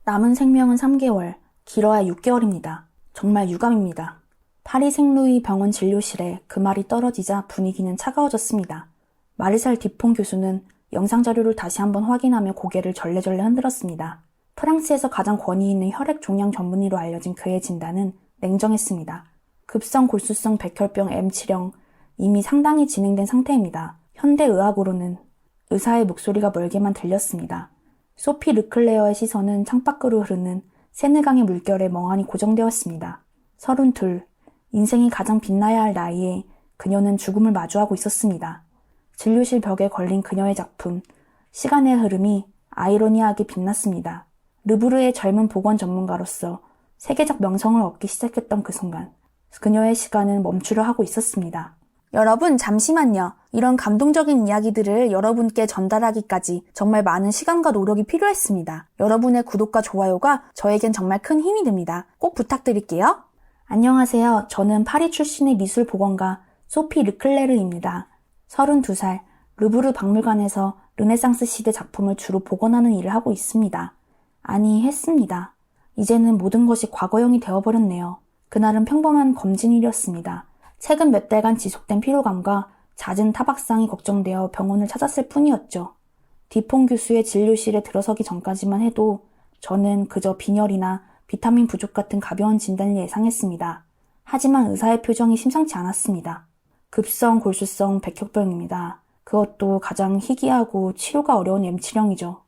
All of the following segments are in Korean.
남은 생명은 3개월, 길어야 6개월입니다. 정말 유감입니다. 파리 생루이 병원 진료실에 그 말이 떨어지자 분위기는 차가워졌습니다. 마르셀 디퐁 교수는 영상 자료를 다시 한번 확인하며 고개를 절레절레 흔들었습니다. 프랑스에서 가장 권위 있는 혈액 종양 전문의로 알려진 그의 진단은 냉정했습니다. 급성 골수성 백혈병 M치령, 이미 상당히 진행된 상태입니다. 현대 의학으로는 의사의 목소리가 멀게만 들렸습니다. 소피 르클레어의 시선은 창밖으로 흐르는 세느강의 물결에 멍하니 고정되었습니다. 32, 인생이 가장 빛나야 할 나이에 그녀는 죽음을 마주하고 있었습니다. 진료실 벽에 걸린 그녀의 작품, 시간의 흐름이 아이러니하게 빛났습니다. 르브르의 젊은 보건 전문가로서 세계적 명성을 얻기 시작했던 그 순간, 그녀의 시간은 멈추려 하고 있었습니다. 여러분, 잠시만요. 이런 감동적인 이야기들을 여러분께 전달하기까지 정말 많은 시간과 노력이 필요했습니다. 여러분의 구독과 좋아요가 저에겐 정말 큰 힘이 됩니다. 꼭 부탁드릴게요. 안녕하세요. 저는 파리 출신의 미술보건가 소피 르클레르입니다. 32살, 르브르 박물관에서 르네상스 시대 작품을 주로 복원하는 일을 하고 있습니다. 아니, 했습니다. 이제는 모든 것이 과거형이 되어버렸네요. 그날은 평범한 검진일이었습니다. 최근 몇 달간 지속된 피로감과 잦은 타박상이 걱정되어 병원을 찾았을 뿐이었죠. 디퐁 교수의 진료실에 들어서기 전까지만 해도 저는 그저 빈혈이나 비타민 부족 같은 가벼운 진단을 예상했습니다. 하지만 의사의 표정이 심상치 않았습니다. 급성 골수성 백혈병입니다. 그것도 가장 희귀하고 치료가 어려운 M치령이죠.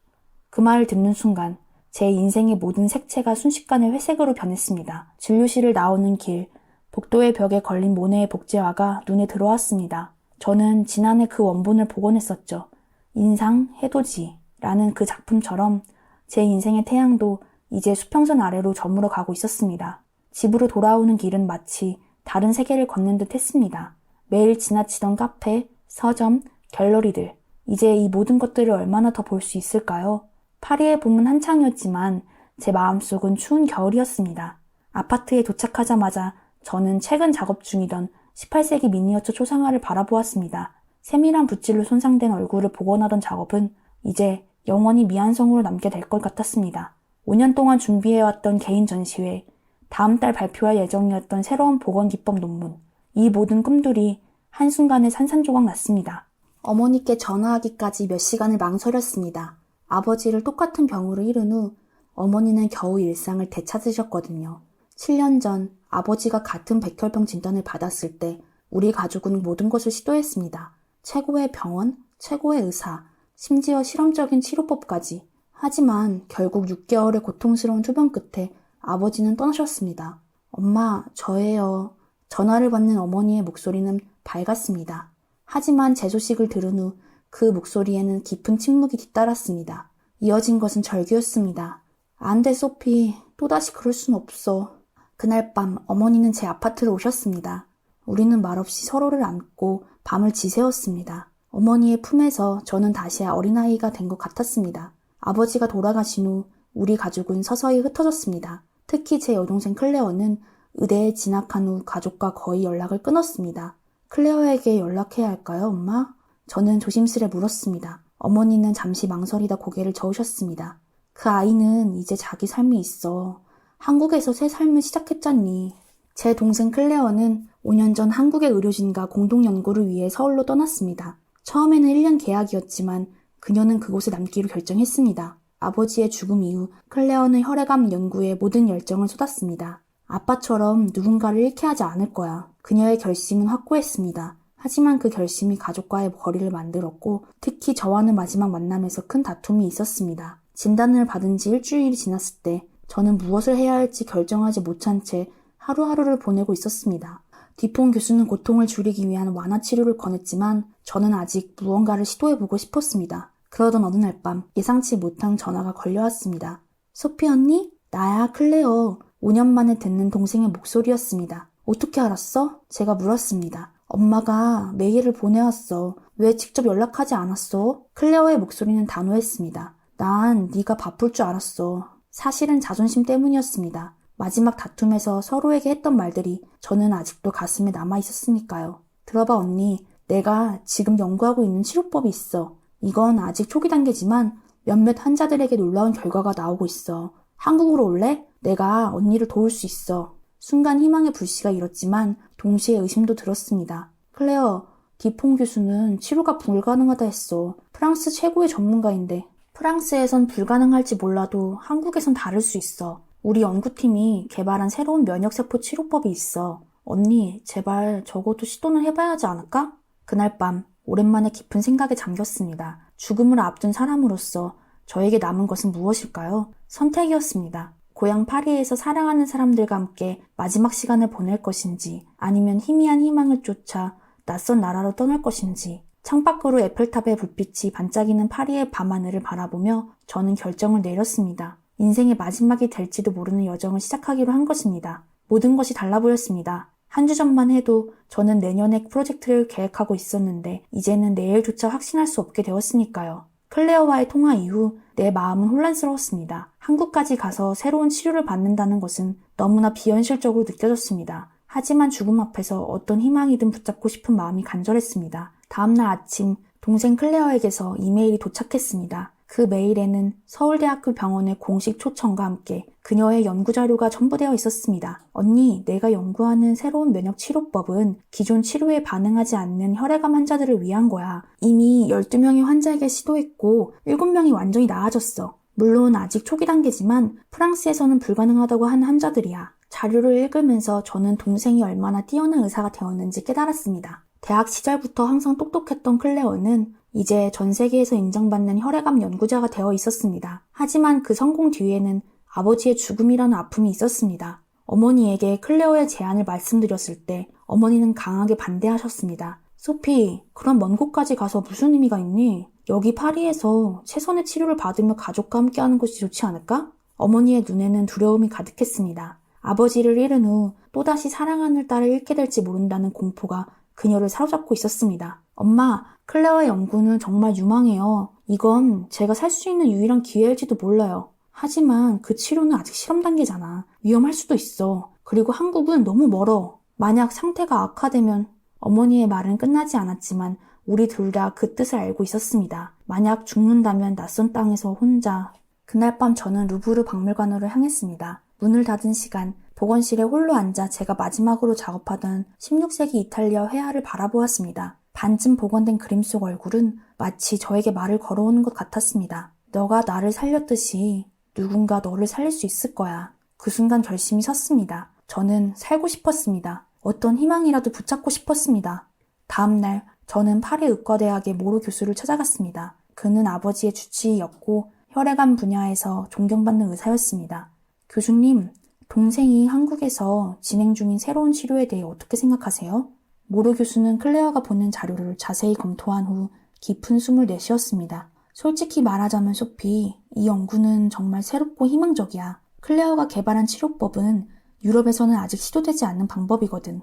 그 말을 듣는 순간 제 인생의 모든 색채가 순식간에 회색으로 변했습니다. 진료실을 나오는 길, 복도의 벽에 걸린 모네의 복제화가 눈에 들어왔습니다. 저는 지난해 그 원본을 복원했었죠. 인상, 해돋이라는 그 작품처럼 제 인생의 태양도 이제 수평선 아래로 저물어 가고 있었습니다. 집으로 돌아오는 길은 마치 다른 세계를 걷는 듯 했습니다. 매일 지나치던 카페, 서점, 갤러리들, 이제 이 모든 것들을 얼마나 더 볼 수 있을까요? 파리의 봄은 한창이었지만 제 마음속은 추운 겨울이었습니다. 아파트에 도착하자마자 저는 최근 작업 중이던 18세기 미니어처 초상화를 바라보았습니다. 세밀한 붓질로 손상된 얼굴을 복원하던 작업은 이제 영원히 미완성으로 남게 될 것 같았습니다. 5년 동안 준비해왔던 개인 전시회, 다음 달 발표할 예정이었던 새로운 복원 기법 논문, 이 모든 꿈들이 한순간에 산산조각 났습니다. 어머니께 전화하기까지 몇 시간을 망설였습니다. 아버지를 똑같은 병으로 잃은 후 어머니는 겨우 일상을 되찾으셨거든요. 7년 전 아버지가 같은 백혈병 진단을 받았을 때 우리 가족은 모든 것을 시도했습니다. 최고의 병원, 최고의 의사, 심지어 실험적인 치료법까지. 하지만 결국 6개월의 고통스러운 투병 끝에 아버지는 떠나셨습니다. 엄마, 저예요. 전화를 받는 어머니의 목소리는 밝았습니다. 하지만 제 소식을 들은 후 그 목소리에는 깊은 침묵이 뒤따랐습니다. 이어진 것은 절규였습니다. 안 돼, 소피. 또다시 그럴 순 없어. 그날 밤 어머니는 제 아파트로 오셨습니다. 우리는 말없이 서로를 안고 밤을 지새웠습니다. 어머니의 품에서 저는 다시 어린아이가 된 것 같았습니다. 아버지가 돌아가신 후 우리 가족은 서서히 흩어졌습니다. 특히 제 여동생 클레어는 의대에 진학한 후 가족과 거의 연락을 끊었습니다. 클레어에게 연락해야 할까요, 엄마? 저는 조심스레 물었습니다. 어머니는 잠시 망설이다 고개를 저으셨습니다. 그 아이는 이제 자기 삶이 있어. 한국에서 새 삶을 시작했잖니. 제 동생 클레어는 5년 전 한국의 의료진과 공동 연구를 위해 서울로 떠났습니다. 처음에는 1년 계약이었지만 그녀는 그곳에 남기로 결정했습니다. 아버지의 죽음 이후 클레어는 혈액암 연구에 모든 열정을 쏟았습니다. 아빠처럼 누군가를 잃게 하지 않을 거야. 그녀의 결심은 확고했습니다. 하지만 그 결심이 가족과의 거리를 만들었고 특히 저와는 마지막 만남에서 큰 다툼이 있었습니다. 진단을 받은 지 일주일이 지났을 때 저는 무엇을 해야 할지 결정하지 못한 채 하루하루를 보내고 있었습니다. 디퐁 교수는 고통을 줄이기 위한 완화 치료를 권했지만 저는 아직 무언가를 시도해보고 싶었습니다. 그러던 어느 날 밤 예상치 못한 전화가 걸려왔습니다. 소피 언니? 나야, 클레어. 5년 만에 듣는 동생의 목소리였습니다. 어떻게 알았어? 제가 물었습니다. 엄마가 메일을 보내왔어. 왜 직접 연락하지 않았어? 클레어의 목소리는 단호했습니다. 난 네가 바쁠 줄 알았어. 사실은 자존심 때문이었습니다. 마지막 다툼에서 서로에게 했던 말들이 저는 아직도 가슴에 남아있었으니까요. 들어봐 언니, 내가 지금 연구하고 있는 치료법이 있어. 이건 아직 초기 단계지만 몇몇 환자들에게 놀라운 결과가 나오고 있어. 한국으로 올래? 내가 언니를 도울 수 있어. 순간 희망의 불씨가 일었지만 동시에 의심도 들었습니다. 클레어, 디퐁 교수는 치료가 불가능하다 했어. 프랑스 최고의 전문가인데. 프랑스에선 불가능할지 몰라도 한국에선 다를 수 있어. 우리 연구팀이 개발한 새로운 면역세포 치료법이 있어. 언니, 제발 적어도 시도는 해봐야 하지 않을까? 그날 밤 오랜만에 깊은 생각에 잠겼습니다. 죽음을 앞둔 사람으로서 저에게 남은 것은 무엇일까요? 선택이었습니다. 고향 파리에서 사랑하는 사람들과 함께 마지막 시간을 보낼 것인지, 아니면 희미한 희망을 쫓아 낯선 나라로 떠날 것인지. 창밖으로 에펠탑의 불빛이 반짝이는 파리의 밤하늘을 바라보며 저는 결정을 내렸습니다. 인생의 마지막이 될지도 모르는 여정을 시작하기로 한 것입니다. 모든 것이 달라 보였습니다. 한 주 전만 해도 저는 내년에 프로젝트를 계획하고 있었는데 이제는 내일조차 확신할 수 없게 되었으니까요. 클레어와의 통화 이후 내 마음은 혼란스러웠습니다. 한국까지 가서 새로운 치료를 받는다는 것은 너무나 비현실적으로 느껴졌습니다. 하지만 죽음 앞에서 어떤 희망이든 붙잡고 싶은 마음이 간절했습니다. 다음날 아침 동생 클레어에게서 이메일이 도착했습니다. 그 메일에는 서울대학교 병원의 공식 초청과 함께 그녀의 연구자료가 첨부되어 있었습니다. 언니, 내가 연구하는 새로운 면역치료법은 기존 치료에 반응하지 않는 혈액암 환자들을 위한 거야. 이미 12명의 환자에게 시도했고 7명이 완전히 나아졌어. 물론 아직 초기 단계지만 프랑스에서는 불가능하다고 하는 환자들이야. 자료를 읽으면서 저는 동생이 얼마나 뛰어난 의사가 되었는지 깨달았습니다. 대학 시절부터 항상 똑똑했던 클레어는 이제 전 세계에서 인정받는 혈액암 연구자가 되어 있었습니다. 하지만 그 성공 뒤에는 아버지의 죽음이라는 아픔이 있었습니다. 어머니에게 클레어의 제안을 말씀드렸을 때 어머니는 강하게 반대하셨습니다. 소피, 그런 먼 곳까지 가서 무슨 의미가 있니? 여기 파리에서 최선의 치료를 받으며 가족과 함께하는 것이 좋지 않을까? 어머니의 눈에는 두려움이 가득했습니다. 아버지를 잃은 후 또다시 사랑하는 딸을 잃게 될지 모른다는 공포가 그녀를 사로잡고 있었습니다. 엄마, 클레어의 연구는 정말 유망해요. 이건 제가 살 수 있는 유일한 기회일지도 몰라요. 하지만 그 치료는 아직 실험 단계잖아. 위험할 수도 있어. 그리고 한국은 너무 멀어. 만약 상태가 악화되면. 어머니의 말은 끝나지 않았지만 우리 둘 다 그 뜻을 알고 있었습니다. 만약 죽는다면 낯선 땅에서 혼자. 그날 밤 저는 루브르 박물관으로 향했습니다. 문을 닫은 시간, 보건실에 홀로 앉아 제가 마지막으로 작업하던 16세기 이탈리아 회화를 바라보았습니다. 반쯤 복원된 그림 속 얼굴은 마치 저에게 말을 걸어오는 것 같았습니다. 너가 나를 살렸듯이 누군가 너를 살릴 수 있을 거야. 그 순간 결심이 섰습니다. 저는 살고 싶었습니다. 어떤 희망이라도 붙잡고 싶었습니다. 다음 날 저는 파리 의과대학의 모로 교수를 찾아갔습니다. 그는 아버지의 주치의였고 혈액암 분야에서 존경받는 의사였습니다. 교수님, 동생이 한국에서 진행 중인 새로운 치료에 대해 어떻게 생각하세요? 모로 교수는 클레어가 보낸 자료를 자세히 검토한 후 깊은 숨을 내쉬었습니다. 솔직히 말하자면 소피, 이 연구는 정말 새롭고 희망적이야. 클레어가 개발한 치료법은 유럽에서는 아직 시도되지 않는 방법이거든.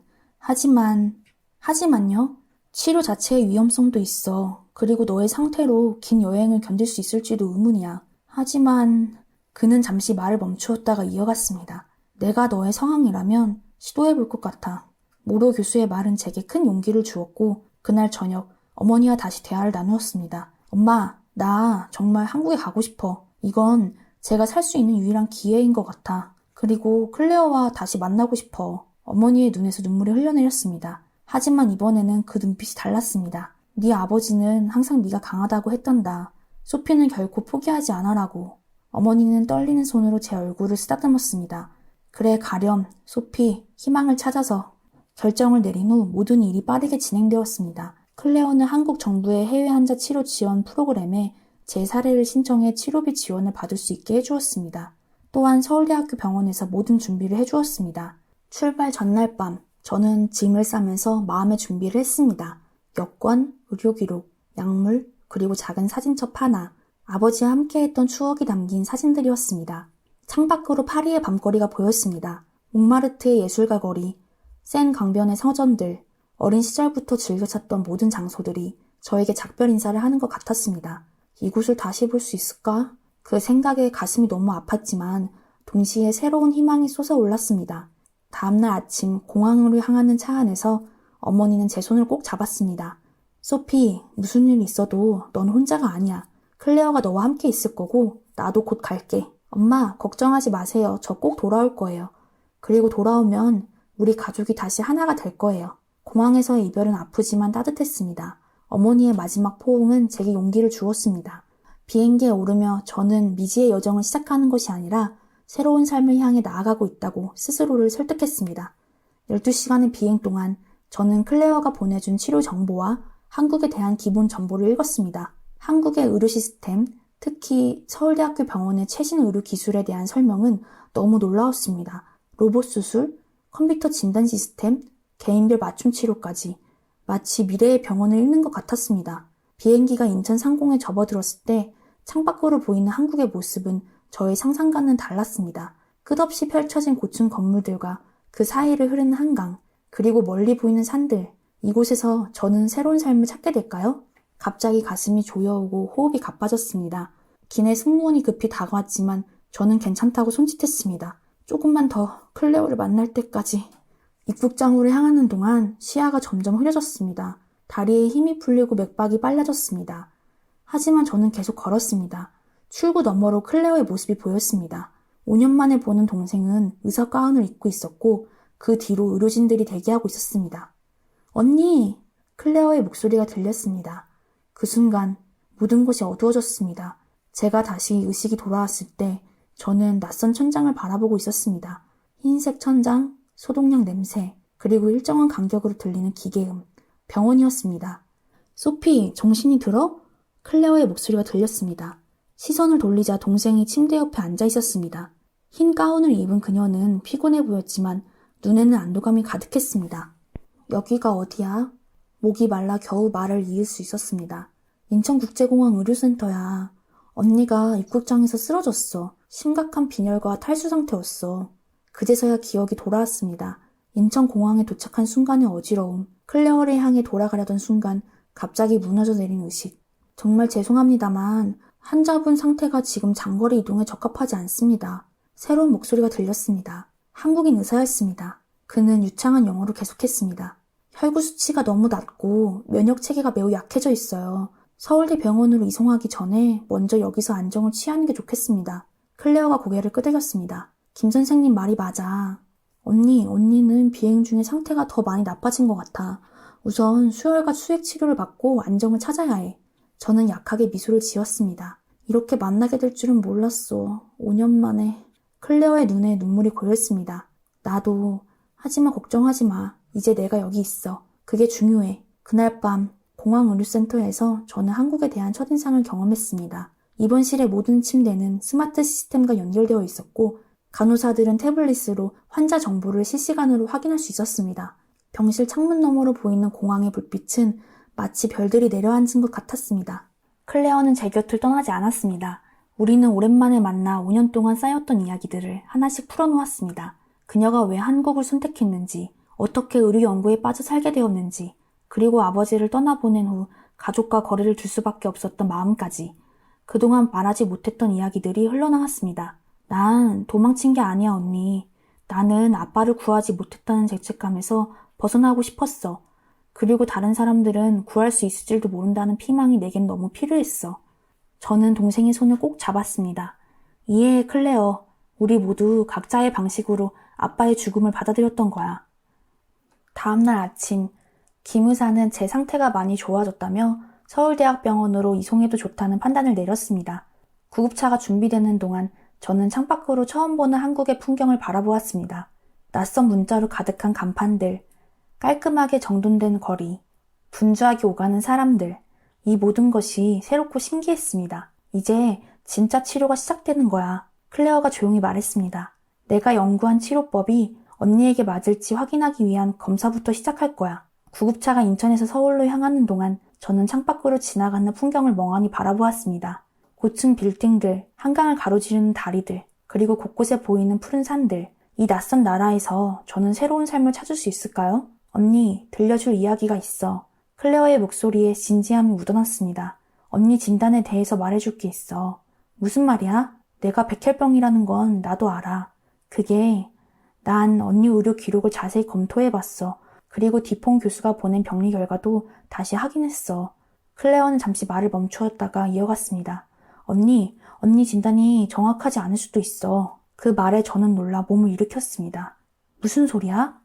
하지만요? 치료 자체의 위험성도 있어. 그리고 너의 상태로 긴 여행을 견딜 수 있을지도 의문이야. 하지만 그는 잠시 말을 멈추었다가 이어갔습니다. 내가 너의 상황이라면 시도해볼 것 같아. 모로 교수의 말은 제게 큰 용기를 주었고 그날 저녁 어머니와 다시 대화를 나누었습니다. 엄마, 나 정말 한국에 가고 싶어. 이건 제가 살 수 있는 유일한 기회인 것 같아. 그리고 클레어와 다시 만나고 싶어. 어머니의 눈에서 눈물이 흘러내렸습니다. 하지만 이번에는 그 눈빛이 달랐습니다. 네 아버지는 항상 네가 강하다고 했단다. 소피는 결코 포기하지 않아라고. 어머니는 떨리는 손으로 제 얼굴을 쓰다듬었습니다. 그래, 가렴. 소피, 희망을 찾아서. 결정을 내린 후 모든 일이 빠르게 진행되었습니다. 클레어는 한국 정부의 해외 환자 치료 지원 프로그램에 제 사례를 신청해 치료비 지원을 받을 수 있게 해주었습니다. 또한 서울대학교 병원에서 모든 준비를 해주었습니다. 출발 전날 밤, 저는 짐을 싸면서 마음의 준비를 했습니다. 여권, 의료기록, 약물, 그리고 작은 사진첩 하나, 아버지와 함께했던 추억이 담긴 사진들이었습니다. 창밖으로 파리의 밤거리가 보였습니다. 몽마르트의 예술가 거리, 센 강변의 서점들, 어린 시절부터 즐겨 찾던 모든 장소들이 저에게 작별 인사를 하는 것 같았습니다. 이곳을 다시 볼 수 있을까? 그 생각에 가슴이 너무 아팠지만 동시에 새로운 희망이 솟아올랐습니다. 다음날 아침 공항으로 향하는 차 안에서 어머니는 제 손을 꼭 잡았습니다. 소피, 무슨 일 있어도 넌 혼자가 아니야. 클레어가 너와 함께 있을 거고 나도 곧 갈게. 엄마, 걱정하지 마세요. 저 꼭 돌아올 거예요. 그리고 돌아오면 우리 가족이 다시 하나가 될 거예요. 공항에서의 이별은 아프지만 따뜻했습니다. 어머니의 마지막 포옹은 제게 용기를 주었습니다. 비행기에 오르며 저는 미지의 여정을 시작하는 것이 아니라 새로운 삶을 향해 나아가고 있다고 스스로를 설득했습니다. 12시간의 비행 동안 저는 클레어가 보내준 치료 정보와 한국에 대한 기본 정보를 읽었습니다. 한국의 의료 시스템, 특히 서울대학교 병원의 최신 의료 기술에 대한 설명은 너무 놀라웠습니다. 로봇 수술, 컴퓨터 진단 시스템, 개인별 맞춤 치료까지 마치 미래의 병원을 읽는 것 같았습니다. 비행기가 인천 상공에 접어들었을 때 창밖으로 보이는 한국의 모습은 저의 상상과는 달랐습니다. 끝없이 펼쳐진 고층 건물들과 그 사이를 흐르는 한강, 그리고 멀리 보이는 산들, 이곳에서 저는 새로운 삶을 찾게 될까요? 갑자기 가슴이 조여오고 호흡이 가빠졌습니다. 기내 승무원이 급히 다가왔지만 저는 괜찮다고 손짓했습니다. 조금만 더 클레오를 만날 때까지. 입국장으로 향하는 동안 시야가 점점 흐려졌습니다. 다리에 힘이 풀리고 맥박이 빨라졌습니다. 하지만 저는 계속 걸었습니다. 출구 너머로 클레오의 모습이 보였습니다. 5년 만에 보는 동생은 의사 가운을 입고 있었고 그 뒤로 의료진들이 대기하고 있었습니다. 언니! 클레어의 목소리가 들렸습니다. 그 순간 모든 것이 어두워졌습니다. 제가 다시 의식이 돌아왔을 때 저는 낯선 천장을 바라보고 있었습니다. 흰색 천장, 소독약 냄새, 그리고 일정한 간격으로 들리는 기계음. 병원이었습니다. 소피, 정신이 들어? 클레어의 목소리가 들렸습니다. 시선을 돌리자 동생이 침대 옆에 앉아 있었습니다. 흰 가운을 입은 그녀는 피곤해 보였지만 눈에는 안도감이 가득했습니다. 여기가 어디야? 목이 말라 겨우 말을 이을 수 있었습니다. 인천국제공항 의료센터야. 언니가 입국장에서 쓰러졌어. 심각한 빈혈과 탈수 상태였어. 그제서야 기억이 돌아왔습니다. 인천공항에 도착한 순간의 어지러움, 클레어를 향해 돌아가려던 순간 갑자기 무너져 내린 의식. 정말 죄송합니다만 환자분 상태가 지금 장거리 이동에 적합하지 않습니다. 새로운 목소리가 들렸습니다. 한국인 의사였습니다. 그는 유창한 영어로 계속했습니다. 혈구 수치가 너무 낮고 면역 체계가 매우 약해져 있어요. 서울대 병원으로 이송하기 전에 먼저 여기서 안정을 취하는 게 좋겠습니다. 클레어가 고개를 끄덕였습니다. 김 선생님 말이 맞아. 언니는 비행 중에 상태가 더 많이 나빠진 것 같아. 우선 수혈과 수액 치료를 받고 안정을 찾아야 해. 저는 약하게 미소를 지었습니다. 이렇게 만나게 될 줄은 몰랐어. 5년 만에. 클레어의 눈에 눈물이 고였습니다. 나도. 하지만 걱정하지 마. 이제 내가 여기 있어. 그게 중요해. 그날 밤 공항의료센터에서 저는 한국에 대한 첫인상을 경험했습니다. 입원실의 모든 침대는 스마트 시스템과 연결되어 있었고 간호사들은 태블릿으로 환자 정보를 실시간으로 확인할 수 있었습니다. 병실 창문 너머로 보이는 공항의 불빛은 마치 별들이 내려앉은 것 같았습니다. 클레어는 제 곁을 떠나지 않았습니다. 우리는 오랜만에 만나 5년 동안 쌓였던 이야기들을 하나씩 풀어놓았습니다. 그녀가 왜 한국을 선택했는지, 어떻게 의료 연구에 빠져 살게 되었는지, 그리고 아버지를 떠나보낸 후 가족과 거리를 둘 수밖에 없었던 마음까지. 그동안 말하지 못했던 이야기들이 흘러나왔습니다. 난 도망친 게 아니야, 언니. 나는 아빠를 구하지 못했다는 죄책감에서 벗어나고 싶었어. 그리고 다른 사람들은 구할 수 있을지도 모른다는 피망이 내겐 너무 필요했어. 저는 동생의 손을 꼭 잡았습니다. 이해해, 클레어. 우리 모두 각자의 방식으로 아빠의 죽음을 받아들였던 거야. 다음날 아침, 김 의사는 제 상태가 많이 좋아졌다며 서울대학병원으로 이송해도 좋다는 판단을 내렸습니다. 구급차가 준비되는 동안 저는 창밖으로 처음 보는 한국의 풍경을 바라보았습니다. 낯선 문자로 가득한 간판들, 깔끔하게 정돈된 거리, 분주하게 오가는 사람들, 이 모든 것이 새롭고 신기했습니다. 이제 진짜 치료가 시작되는 거야. 클레어가 조용히 말했습니다. 내가 연구한 치료법이 언니에게 맞을지 확인하기 위한 검사부터 시작할 거야. 구급차가 인천에서 서울로 향하는 동안 저는 창밖으로 지나가는 풍경을 멍하니 바라보았습니다. 고층 빌딩들, 한강을 가로지르는 다리들, 그리고 곳곳에 보이는 푸른 산들. 이 낯선 나라에서 저는 새로운 삶을 찾을 수 있을까요? 언니, 들려줄 이야기가 있어. 클레어의 목소리에 진지함이 묻어났습니다. 언니 진단에 대해서 말해줄 게 있어. 무슨 말이야? 내가 백혈병이라는 건 나도 알아. 난 언니 의료 기록을 자세히 검토해봤어. 그리고 디퐁 교수가 보낸 병리 결과도 다시 확인했어. 클레어는 잠시 말을 멈추었다가 이어갔습니다. 언니, 언니 진단이 정확하지 않을 수도 있어. 그 말에 저는 놀라 몸을 일으켰습니다. 무슨 소리야?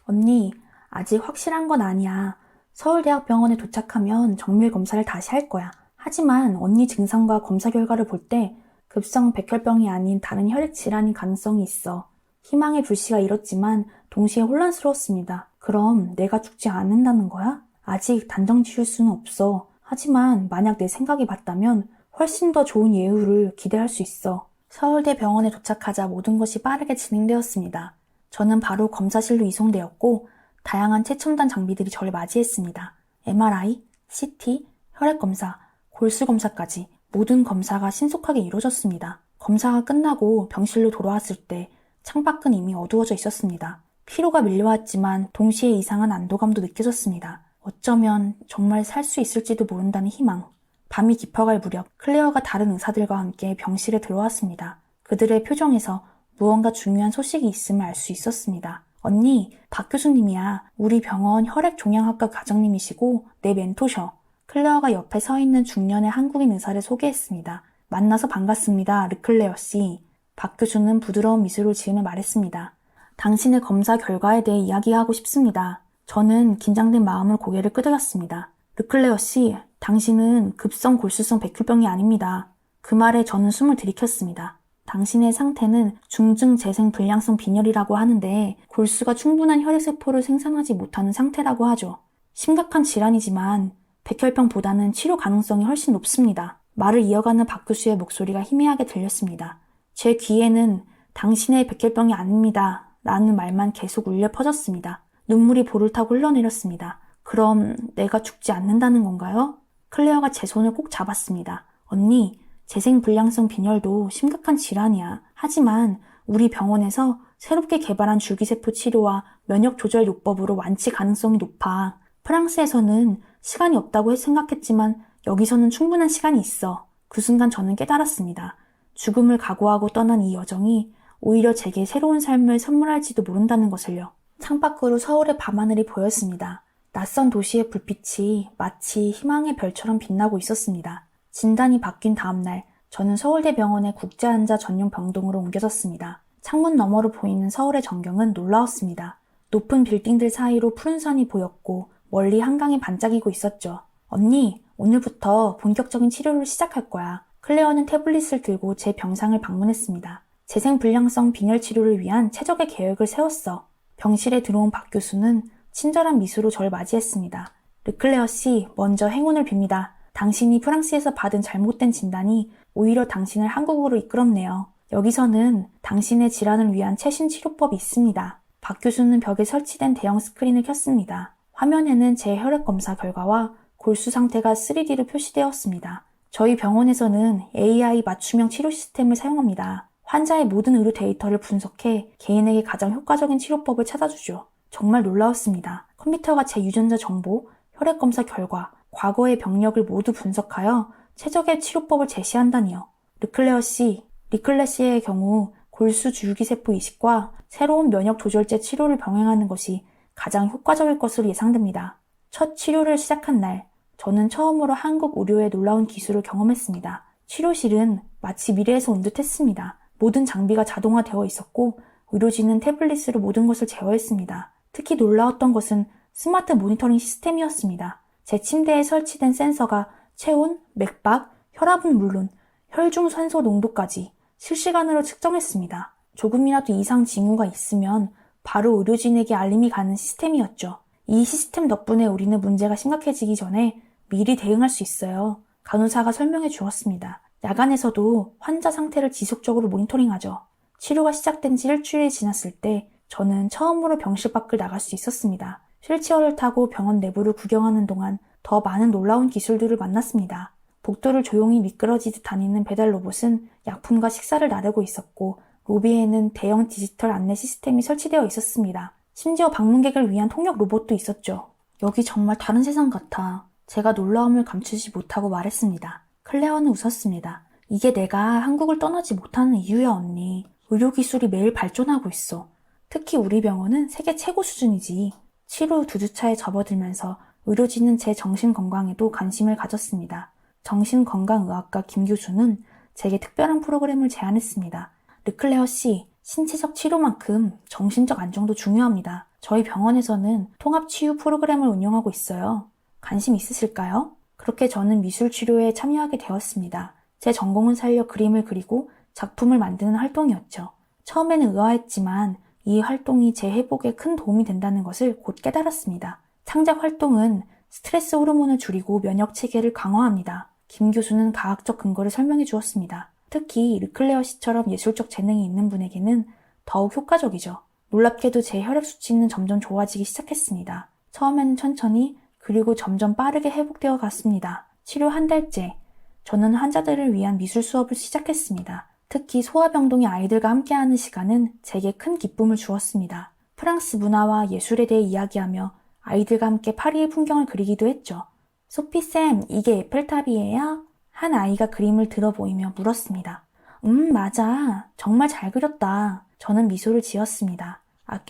언니, 아직 확실한 건 아니야. 서울대학병원에 도착하면 정밀 검사를 다시 할 거야. 하지만 언니 증상과 검사 결과를 볼 때 급성 백혈병이 아닌 다른 혈액 질환인 가능성이 있어. 희망의 불씨가 일었지만 동시에 혼란스러웠습니다. 그럼 내가 죽지 않는다는 거야? 아직 단정 지을 수는 없어. 하지만 만약 내 생각이 맞다면 훨씬 더 좋은 예후를 기대할 수 있어. 서울대 병원에 도착하자 모든 것이 빠르게 진행되었습니다. 저는 바로 검사실로 이송되었고 다양한 최첨단 장비들이 저를 맞이했습니다. MRI, CT, 혈액검사, 골수검사까지 모든 검사가 신속하게 이루어졌습니다. 검사가 끝나고 병실로 돌아왔을 때 창밖은 이미 어두워져 있었습니다. 피로가 밀려왔지만 동시에 이상한 안도감도 느껴졌습니다. 어쩌면 정말 살 수 있을지도 모른다는 희망. 밤이 깊어갈 무렵 클레어가 다른 의사들과 함께 병실에 들어왔습니다. 그들의 표정에서 무언가 중요한 소식이 있음을 알 수 있었습니다. 언니, 박 교수님이야. 우리 병원 혈액종양학과 과장님이시고 내 멘토셔. 클레어가 옆에 서 있는 중년의 한국인 의사를 소개했습니다. 만나서 반갑습니다, 르클레어 씨. 박 교수는 부드러운 미소를 지으며 말했습니다. 당신의 검사 결과에 대해 이야기하고 싶습니다. 저는 긴장된 마음으로 고개를 끄덕였습니다. 르클레어 씨, 당신은 급성 골수성 백혈병이 아닙니다. 그 말에 저는 숨을 들이켰습니다. 당신의 상태는 중증 재생 불량성 빈혈이라고 하는데 골수가 충분한 혈액세포를 생산하지 못하는 상태라고 하죠. 심각한 질환이지만 백혈병보다는 치료 가능성이 훨씬 높습니다. 말을 이어가는 박 교수의 목소리가 희미하게 들렸습니다. 제 귀에는 당신의 백혈병이 아닙니다. 라는 말만 계속 울려 퍼졌습니다. 눈물이 볼을 타고 흘러내렸습니다. 그럼 내가 죽지 않는다는 건가요? 클레어가 제 손을 꼭 잡았습니다. 언니, 재생불량성 빈혈도 심각한 질환이야. 하지만 우리 병원에서 새롭게 개발한 줄기세포 치료와 면역조절 요법으로 완치 가능성이 높아. 프랑스에서는 시간이 없다고 생각했지만 여기서는 충분한 시간이 있어. 그 순간 저는 깨달았습니다. 죽음을 각오하고 떠난 이 여정이 오히려 제게 새로운 삶을 선물할지도 모른다는 것을요. 창밖으로 서울의 밤하늘이 보였습니다. 낯선 도시의 불빛이 마치 희망의 별처럼 빛나고 있었습니다. 진단이 바뀐 다음날 저는 서울대병원의 국제환자 전용 병동으로 옮겨졌습니다. 창문 너머로 보이는 서울의 전경은 놀라웠습니다. 높은 빌딩들 사이로 푸른 산이 보였고 멀리 한강이 반짝이고 있었죠. 언니, 오늘부터 본격적인 치료를 시작할 거야. 클레어는 태블릿을 들고 제 병상을 방문했습니다. 재생불량성 빈혈 치료를 위한 최적의 계획을 세웠어. 병실에 들어온 박 교수는 친절한 미소로 저를 맞이했습니다. 르클레어 씨, 먼저 행운을 빕니다. 당신이 프랑스에서 받은 잘못된 진단이 오히려 당신을 한국으로 이끌었네요. 여기서는 당신의 질환을 위한 최신 치료법이 있습니다. 박 교수는 벽에 설치된 대형 스크린을 켰습니다. 화면에는 제 혈액 검사 결과와 골수 상태가 3D로 표시되었습니다. 저희 병원에서는 AI 맞춤형 치료 시스템을 사용합니다. 환자의 모든 의료 데이터를 분석해 개인에게 가장 효과적인 치료법을 찾아주죠. 정말 놀라웠습니다. 컴퓨터가 제 유전자 정보, 혈액 검사 결과, 과거의 병력을 모두 분석하여 최적의 치료법을 제시한다니요. 르클레어 씨, 리클레 씨의 경우 골수 줄기세포 이식과 새로운 면역 조절제 치료를 병행하는 것이 가장 효과적일 것으로 예상됩니다. 첫 치료를 시작한 날, 저는 처음으로 한국 의료의 놀라운 기술을 경험했습니다. 치료실은 마치 미래에서 온 듯했습니다. 모든 장비가 자동화되어 있었고 의료진은 태블릿으로 모든 것을 제어했습니다. 특히 놀라웠던 것은 스마트 모니터링 시스템이었습니다. 제 침대에 설치된 센서가 체온, 맥박, 혈압은 물론 혈중酸소 농도까지 실시간으로 측정했습니다. 조금이라도 이상 징후가 있으면 바로 의료진에게 알림이 가는 시스템이었죠. 이 시스템 덕분에 우리는 문제가 심각해지기 전에 미리 대응할 수 있어요. 간호사가 설명해 주었습니다. 야간에서도 환자 상태를 지속적으로 모니터링하죠. 치료가 시작된 지 일주일이 지났을 때 저는 처음으로 병실 밖을 나갈 수 있었습니다. 휠체어를 타고 병원 내부를 구경하는 동안 더 많은 놀라운 기술들을 만났습니다. 복도를 조용히 미끄러지듯 다니는 배달 로봇은 약품과 식사를 나르고 있었고 로비에는 대형 디지털 안내 시스템이 설치되어 있었습니다. 심지어 방문객을 위한 통역 로봇도 있었죠. 여기 정말 다른 세상 같아. 제가 놀라움을 감추지 못하고 말했습니다. 클레어는 웃었습니다. 이게 내가 한국을 떠나지 못하는 이유야, 언니. 의료기술이 매일 발전하고 있어. 특히 우리 병원은 세계 최고 수준이지. 치료 후 2주차에 접어들면서 의료진은 제 정신건강에도 관심을 가졌습니다. 정신건강의학과 김 교수는 제게 특별한 프로그램을 제안했습니다. 르클레어 씨, 신체적 치료만큼 정신적 안정도 중요합니다. 저희 병원에서는 통합치유 프로그램을 운영하고 있어요. 관심 있으실까요? 그렇게 저는 미술치료에 참여하게 되었습니다. 제 전공은 살려 그림을 그리고 작품을 만드는 활동이었죠. 처음에는 의아했지만 이 활동이 제 회복에 큰 도움이 된다는 것을 곧 깨달았습니다. 창작 활동은 스트레스 호르몬을 줄이고 면역 체계를 강화합니다. 김 교수는 과학적 근거를 설명해 주었습니다. 특히 르클레어 씨처럼 예술적 재능이 있는 분에게는 더욱 효과적이죠. 놀랍게도 제 혈액 수치는 점점 좋아지기 시작했습니다. 처음에는 천천히 그리고 점점 빠르게 회복되어 갔습니다. 치료 한 달째, 저는 환자들을 위한 미술 수업을 시작했습니다. 특히 소아병동의 아이들과 함께하는 시간은 제게 큰 기쁨을 주었습니다. 프랑스 문화와 예술에 대해 이야기하며 아이들과 함께 파리의 풍경을 그리기도 했죠. 소피쌤, 이게 에펠탑이에요? 한 아이가 그림을 들어 보이며 물었습니다. 맞아. 정말 잘 그렸다. 저는 미소를 지었습니다.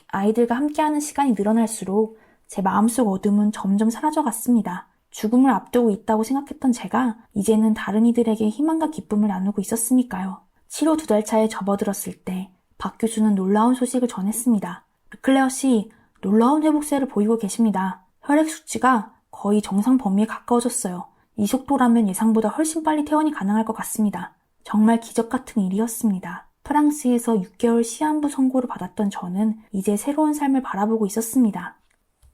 아이들과 함께하는 시간이 늘어날수록 제 마음속 어둠은 점점 사라져갔습니다. 죽음을 앞두고 있다고 생각했던 제가 이제는 다른 이들에게 희망과 기쁨을 나누고 있었으니까요. 치료 2달 차에 접어들었을 때 박 교수는 놀라운 소식을 전했습니다. 르클레어 씨, 놀라운 회복세를 보이고 계십니다. 혈액 수치가 거의 정상 범위에 가까워졌어요. 이 속도라면 예상보다 훨씬 빨리 퇴원이 가능할 것 같습니다. 정말 기적 같은 일이었습니다. 프랑스에서 6개월 시한부 선고를 받았던 저는 이제 새로운 삶을 바라보고 있었습니다.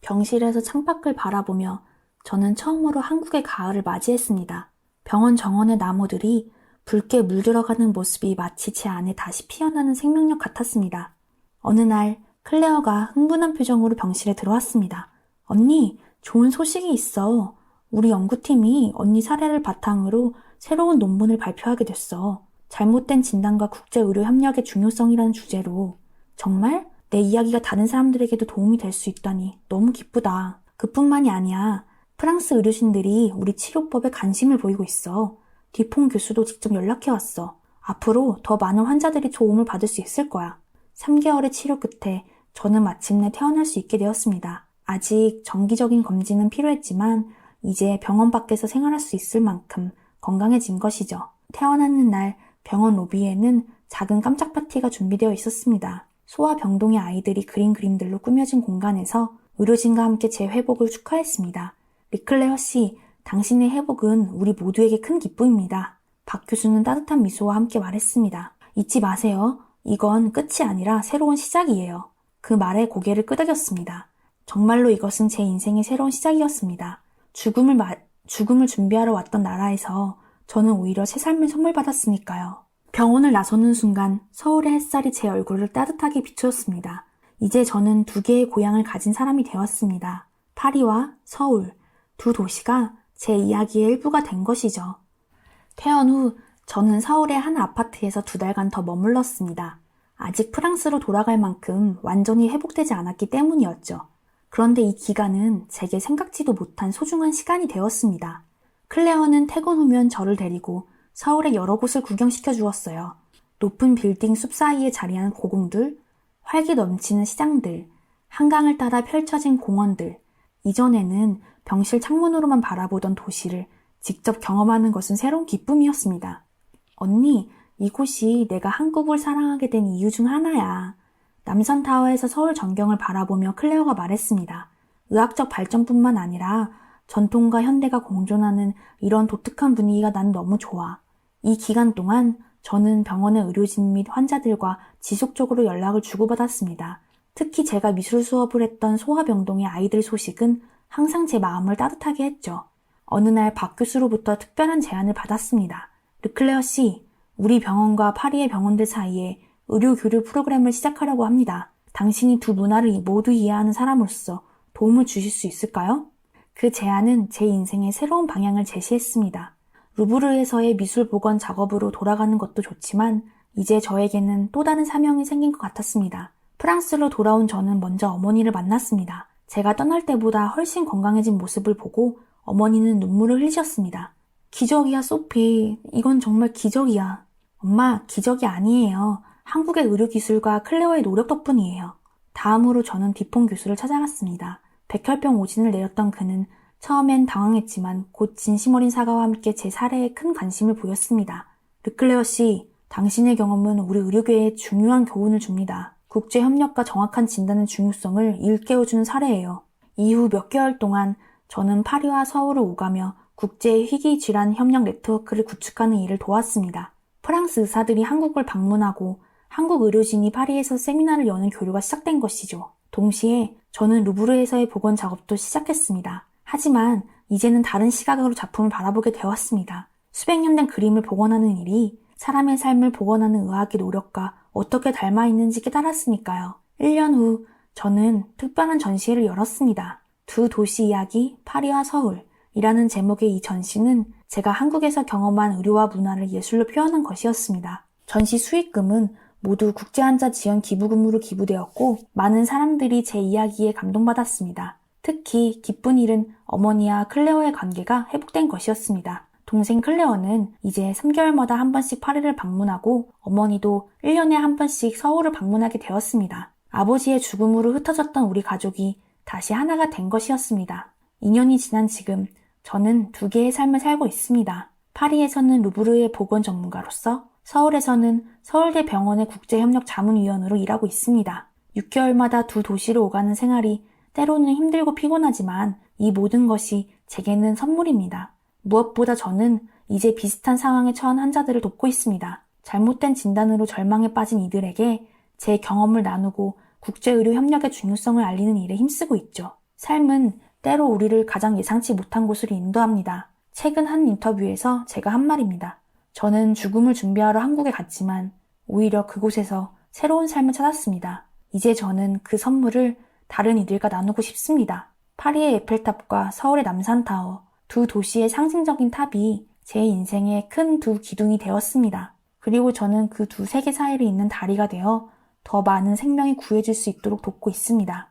병실에서 창밖을 바라보며 저는 처음으로 한국의 가을을 맞이했습니다. 병원 정원의 나무들이 붉게 물들어가는 모습이 마치 제 안에 다시 피어나는 생명력 같았습니다. 어느 날 클레어가 흥분한 표정으로 병실에 들어왔습니다. 언니, 좋은 소식이 있어. 우리 연구팀이 언니 사례를 바탕으로 새로운 논문을 발표하게 됐어. 잘못된 진단과 국제의료협력의 중요성이라는 주제로. 정말? 내 이야기가 다른 사람들에게도 도움이 될 수 있다니 너무 기쁘다. 그뿐만이 아니야. 프랑스 의료진들이 우리 치료법에 관심을 보이고 있어. 디퐁 교수도 직접 연락해왔어. 앞으로 더 많은 환자들이 도움을 받을 수 있을 거야. 3개월의 치료 끝에 저는 마침내 퇴원할 수 있게 되었습니다. 아직 정기적인 검진은 필요했지만 이제 병원 밖에서 생활할 수 있을 만큼 건강해진 것이죠. 퇴원하는 날 병원 로비에는 작은 깜짝 파티가 준비되어 있었습니다. 소아병동의 아이들이 그린 그림들로 꾸며진 공간에서 의료진과 함께 제 회복을 축하했습니다. 르클레어 씨, 당신의 회복은 우리 모두에게 큰 기쁨입니다. 박 교수는 따뜻한 미소와 함께 말했습니다. 잊지 마세요. 이건 끝이 아니라 새로운 시작이에요. 그 말에 고개를 끄덕였습니다. 정말로 이것은 제 인생의 새로운 시작이었습니다. 죽음을 준비하러 왔던 나라에서 저는 오히려 새 삶을 선물 받았으니까요. 병원을 나서는 순간 서울의 햇살이 제 얼굴을 따뜻하게 비추었습니다. 이제 저는 2개의 고향을 가진 사람이 되었습니다. 파리와 서울, 2 도시가 제 이야기의 일부가 된 것이죠. 퇴원 후 저는 서울의 한 아파트에서 2달간 더 머물렀습니다. 아직 프랑스로 돌아갈 만큼 완전히 회복되지 않았기 때문이었죠. 그런데 이 기간은 제게 생각지도 못한 소중한 시간이 되었습니다. 클레어는 퇴근 후면 저를 데리고 서울의 여러 곳을 구경시켜 주었어요. 높은 빌딩 숲 사이에 자리한 고궁들, 활기 넘치는 시장들, 한강을 따라 펼쳐진 공원들, 이전에는 병실 창문으로만 바라보던 도시를 직접 경험하는 것은 새로운 기쁨이었습니다. 언니, 이곳이 내가 한국을 사랑하게 된 이유 중 하나야. 남산타워에서 서울 전경을 바라보며 클레어가 말했습니다. 의학적 발전뿐만 아니라 전통과 현대가 공존하는 이런 독특한 분위기가 난 너무 좋아. 이 기간 동안 저는 병원의 의료진 및 환자들과 지속적으로 연락을 주고받았습니다. 특히 제가 미술 수업을 했던 소아병동의 아이들 소식은 항상 제 마음을 따뜻하게 했죠. 어느 날 박 교수로부터 특별한 제안을 받았습니다. 르클레어 씨, 우리 병원과 파리의 병원들 사이에 의료 교류 프로그램을 시작하려고 합니다. 당신이 2 문화를 모두 이해하는 사람으로서 도움을 주실 수 있을까요? 그 제안은 제 인생의 새로운 방향을 제시했습니다. 루브르에서의 미술 복원 작업으로 돌아가는 것도 좋지만 이제 저에게는 또 다른 사명이 생긴 것 같았습니다. 프랑스로 돌아온 저는 먼저 어머니를 만났습니다. 제가 떠날 때보다 훨씬 건강해진 모습을 보고 어머니는 눈물을 흘리셨습니다. 기적이야, 소피. 이건 정말 기적이야. 엄마, 기적이 아니에요. 한국의 의료기술과 클레어의 노력 덕분이에요. 다음으로 저는 디퐁 교수를 찾아갔습니다. 백혈병 오진을 내렸던 그는 처음엔 당황했지만 곧 진심 어린 사과와 함께 제 사례에 큰 관심을 보였습니다. 르클레어 씨, 당신의 경험은 우리 의료계에 중요한 교훈을 줍니다. 국제협력과 정확한 진단의 중요성을 일깨워주는 사례예요. 이후 몇 개월 동안 저는 파리와 서울을 오가며 국제희귀질환 협력 네트워크를 구축하는 일을 도왔습니다. 프랑스 의사들이 한국을 방문하고 한국 의료진이 파리에서 세미나를 여는 교류가 시작된 것이죠. 동시에 저는 루브르에서의 복원 작업도 시작했습니다. 하지만 이제는 다른 시각으로 작품을 바라보게 되었습니다. 수백 년 된 그림을 복원하는 일이 사람의 삶을 복원하는 의학의 노력과 어떻게 닮아 있는지 깨달았으니까요. 1년 후 저는 특별한 전시회를 열었습니다. 두 도시 이야기, 파리와 서울이라는 제목의 이 전시는 제가 한국에서 경험한 의료와 문화를 예술로 표현한 것이었습니다. 전시 수익금은 모두 국제환자 지원 기부금으로 기부되었고 많은 사람들이 제 이야기에 감동받았습니다. 특히 기쁜 일은 어머니와 클레어의 관계가 회복된 것이었습니다. 동생 클레어는 이제 3개월마다 한 번씩 파리를 방문하고 어머니도 1년에 한 번씩 서울을 방문하게 되었습니다. 아버지의 죽음으로 흩어졌던 우리 가족이 다시 하나가 된 것이었습니다. 2년이 지난 지금 저는 두 개의 삶을 살고 있습니다. 파리에서는 루브르의 보건 전문가로서 서울에서는 서울대 병원의 국제협력 자문위원으로 일하고 있습니다. 6개월마다 두 도시로 오가는 생활이 때로는 힘들고 피곤하지만 이 모든 것이 제게는 선물입니다. 무엇보다 저는 이제 비슷한 상황에 처한 환자들을 돕고 있습니다. 잘못된 진단으로 절망에 빠진 이들에게 제 경험을 나누고 국제의료 협력의 중요성을 알리는 일에 힘쓰고 있죠. 삶은 때로 우리를 가장 예상치 못한 곳으로 인도합니다. 최근 한 인터뷰에서 제가 한 말입니다. 저는 죽음을 준비하러 한국에 갔지만 오히려 그곳에서 새로운 삶을 찾았습니다. 이제 저는 그 선물을 다른 이들과 나누고 싶습니다. 파리의 에펠탑과 서울의 남산타워, 두 도시의 상징적인 탑이 제 인생의 큰 두 기둥이 되었습니다. 그리고 저는 그 두 세계 사이를 잇는 다리가 되어 더 많은 생명이 구해질 수 있도록 돕고 있습니다.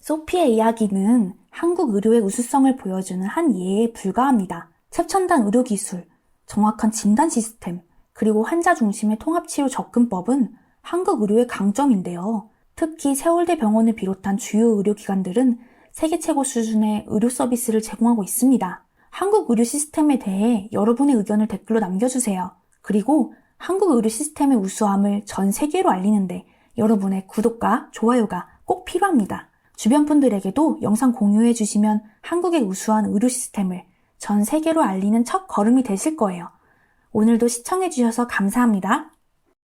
소피의 이야기는 한국 의료의 우수성을 보여주는 한 예에 불과합니다. 최첨단 의료기술, 정확한 진단 시스템, 그리고 환자 중심의 통합치료 접근법은 한국 의료의 강점인데요. 특히 세월대 병원을 비롯한 주요 의료기관들은 세계 최고 수준의 의료 서비스를 제공하고 있습니다. 한국 의료 시스템에 대해 여러분의 의견을 댓글로 남겨주세요. 그리고 한국 의료 시스템의 우수함을 전 세계로 알리는데 여러분의 구독과 좋아요가 꼭 필요합니다. 주변 분들에게도 영상 공유해 주시면 한국의 우수한 의료 시스템을 전 세계로 알리는 첫 걸음이 되실 거예요. 오늘도 시청해 주셔서 감사합니다.